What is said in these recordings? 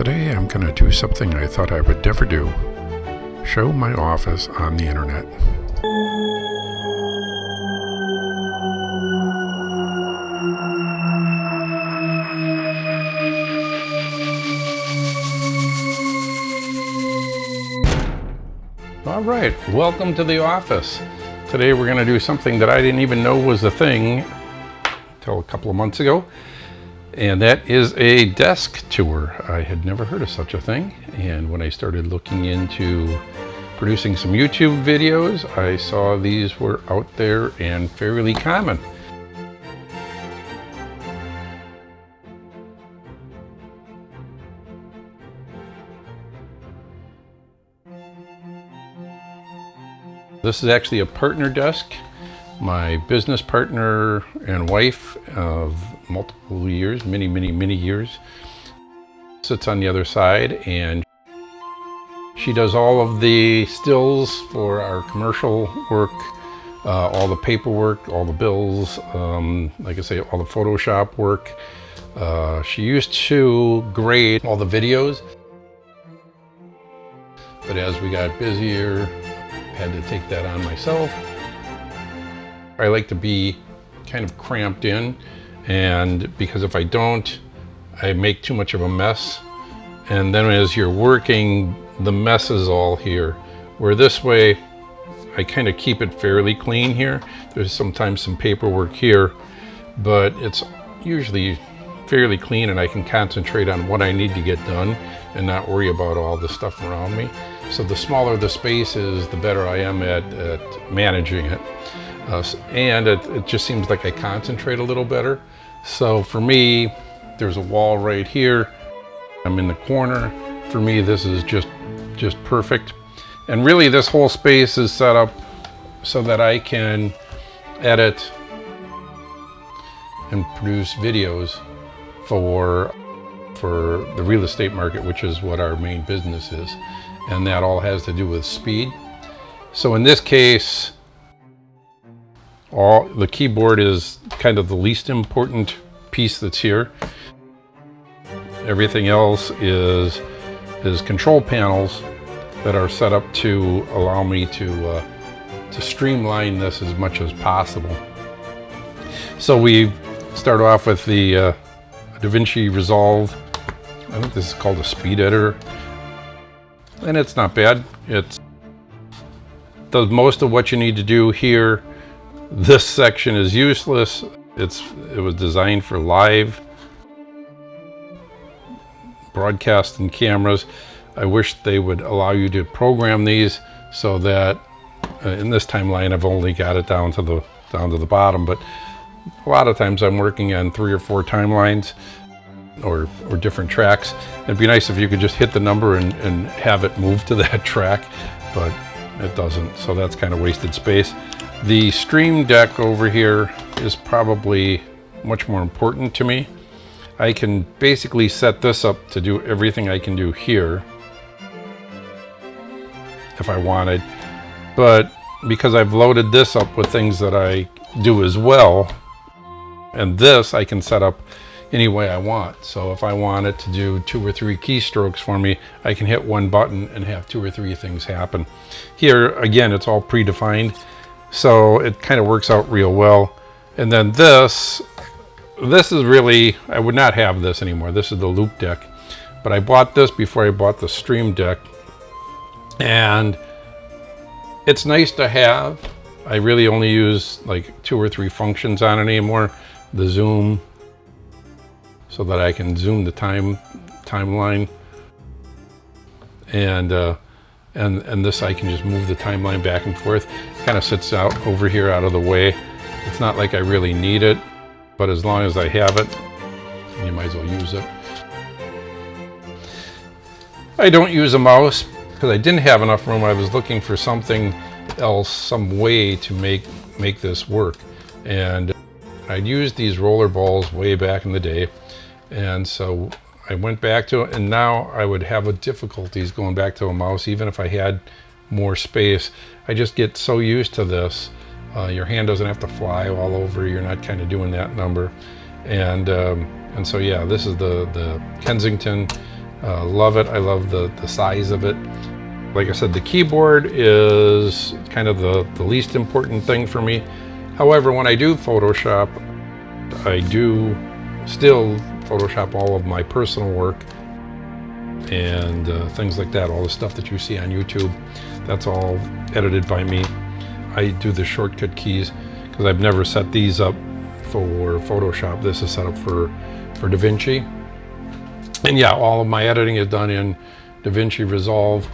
Today I'm going to do something I thought I would never do. Show my office on the internet. All right, welcome to the office. Today we're going to do something that I didn't even know was a thing until a couple of months ago. And that is a desk tour. I had never heard of such a thing. And when I started looking into producing some YouTube videos, I saw these were out there and fairly common. This is actually a partner desk. My business partner and wife of multiple years, many years, sits on the other side, and she does all of the stills for our commercial work, all the paperwork, all the bills, like I say, all the Photoshop work. She used to grade all the videos, but as we got busier, had to take that on myself. I like to be kind of cramped in, and because if I don't, I make too much of a mess. And then as you're working, the mess is all here. Where this way, I kind of keep it fairly clean here. There's sometimes some paperwork here, but it's usually fairly clean, and I can concentrate on what I need to get done and not worry about all the stuff around me. So the smaller the space is, the better I am at managing it. And it just seems like I concentrate a little better. So for me, there's a wall right here. I'm in the corner. For me, this is just perfect. And really, this whole space is set up so that I can edit and produce videos for the real estate market, which is what our main business is. And that all has to do with speed. So in this case, the keyboard is kind of the least important piece that's here. Everything else is control panels that are set up to allow me to streamline this as much as possible. So we start off with the DaVinci Resolve. I think this is called a speed editor. And it's not bad. It does most of what you need to do here. This section is useless. It was designed for live broadcasting cameras. I wish they would allow you to program these so that in this timeline I've only got it down to the bottom, but a lot of times I'm working on 3 or 4 timelines or different tracks. It'd be nice if you could just hit the number and have it move to that track, but it doesn't, so that's kind of wasted space. The Stream Deck over here is probably much more important to me. I can basically set this up to do everything I can do here if I wanted, but because I've loaded this up with things that I do as well, and this I can set up any way I want. So if I want it to do 2 or 3 keystrokes for me, I can hit one button and have 2 or 3 things happen. Here, again, it's all predefined, so it kind of works out real well. And then this is really, I would not have this anymore. This is the Loupedeck, but I bought this before I bought the Stream Deck, and it's nice to have. I really only use like 2 or 3 functions on it anymore. The zoom, so that I can zoom the timeline, and this I can just move the timeline back and forth. It kind of sits out over here out of the way. It's not like I really need it, but as long as I have it, you might as well use it. I don't use a mouse because I didn't have enough room. I was looking for something else, some way to make this work, and I'd used these roller balls way back in the day. And so I went back to it, and now I would have difficulties going back to a mouse, even if I had more space. I just get so used to this. Your hand doesn't have to fly all over. You're not kind of doing that number. And so yeah, this is the Kensington Love it. I love the size of it. Like I said, the keyboard is kind of the least important thing for me. However, when I do Photoshop, I do still Photoshop all of my personal work and things like that. All the stuff that you see on YouTube, that's all edited by me. I do the shortcut keys because I've never set these up for Photoshop. This is set up for DaVinci. And yeah, all of my editing is done in DaVinci Resolve.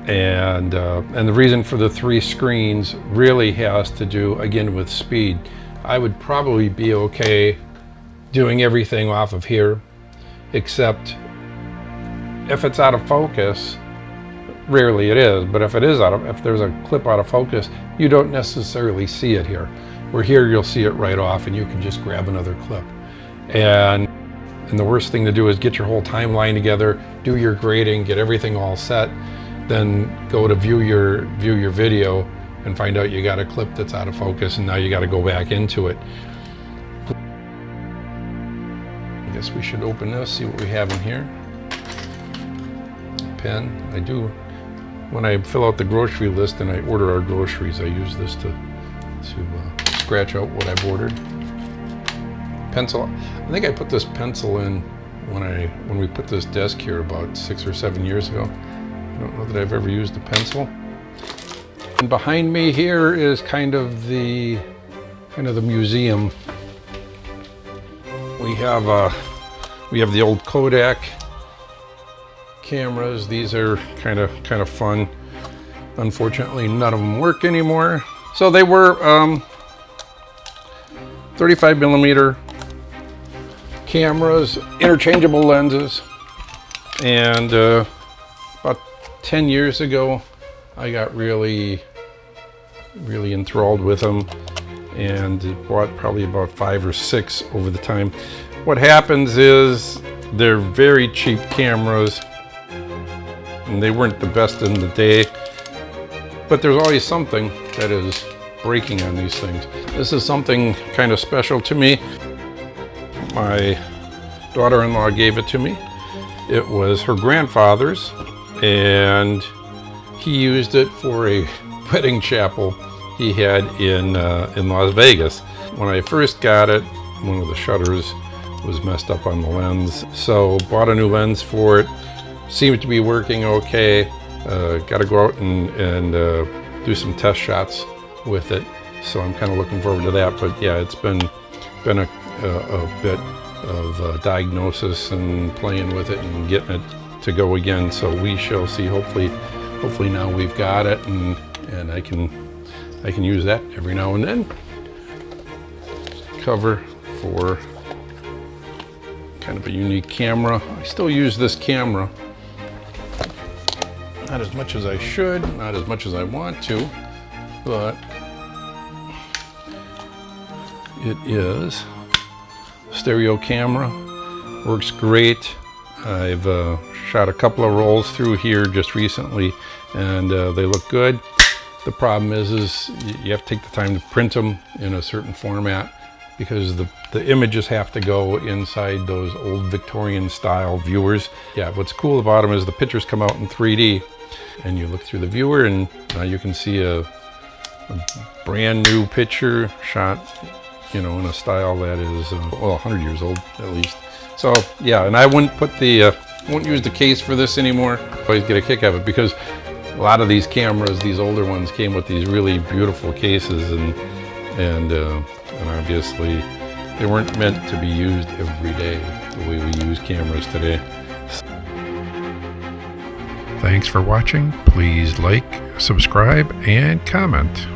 And the reason for the 3 screens really has to do, again, with speed. I would probably be okay doing everything off of here, except if it's out of focus. Rarely it is, but if there's a clip out of focus, you don't necessarily see it here. Where here you'll see it right off, and you can just grab another clip. And the worst thing to do is get your whole timeline together, do your grading, get everything all set, then go to view your video and find out you got a clip that's out of focus, and now you got to go back into it. I guess we should open this, see what we have in here. Pen. I do, when I fill out the grocery list and I order our groceries, I use this to scratch out what I've ordered. Pencil. I think I put this pencil in when we put this desk here about 6 or 7 years ago. I don't know that I've ever used a pencil. And behind me here is kind of the museum. We have the old Kodak cameras. These are kind of fun. Unfortunately, none of them work anymore. So they were 35mm cameras, interchangeable lenses, and about 10 years ago, I got really enthralled with them and bought probably about 5 or 6 over the time. What happens is they're very cheap cameras, and they weren't the best in the day, but there's always something that is breaking on these things. This is something kind of special to me. My daughter-in-law gave it to me. It was her grandfather's, and he used it for a wedding chapel he had in Las Vegas. When I first got it, one of the shutters was messed up on the lens, so bought a new lens for it. Seemed to be working okay. Got to go out and do some test shots with it, so I'm kind of looking forward to that. But yeah, it's been a bit of diagnosis and playing with it and getting it to go again. So we shall see. Hopefully now we've got it, and I can use that every now and then. Cover for kind of a unique camera. I still use this camera. Not as much as I should, not as much as I want to, but it is a stereo camera. Works great. I've shot a couple of rolls through here just recently, and they look good. The problem is you have to take the time to print them in a certain format, because the images have to go inside those old Victorian style viewers. Yeah, what's cool about them is the pictures come out in 3D, and you look through the viewer, and now you can see a brand new picture shot, you know, in a style that is, well, 100 years old at least. So yeah, and I wouldn't use the case for this anymore. I always get a kick out of it, because a lot of these cameras, these older ones, came with these really beautiful cases, and obviously they weren't meant to be used every day the way we use cameras today. Thanks for watching. Please like, subscribe, and comment.